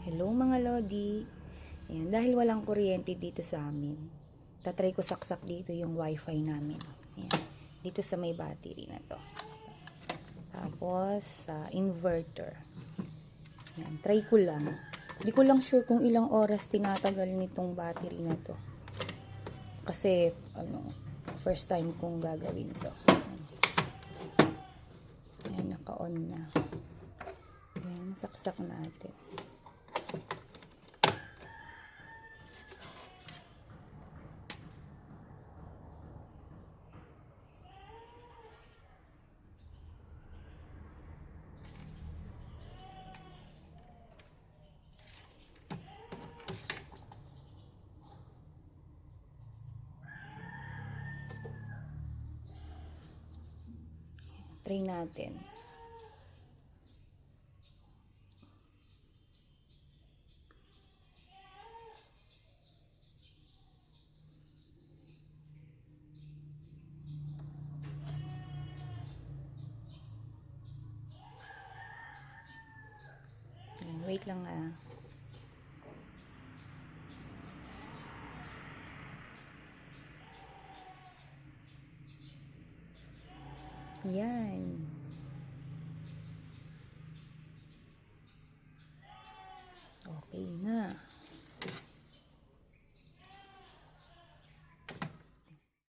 Hello mga Lodi. Ayan, dahil walang kuryente dito sa amin, tatry ko saksak dito yung wifi namin. Ayan, dito sa may battery na to. Tapos, sa inverter. Ayan, try ko lang. Di ko lang sure kung ilang oras tinatagal nitong battery na to. Kasi, first time kong gagawin to. Ayan, naka-on na. Ayan, saksak natin. Try natin. Ayan, wait lang ah. Yan. Okay na.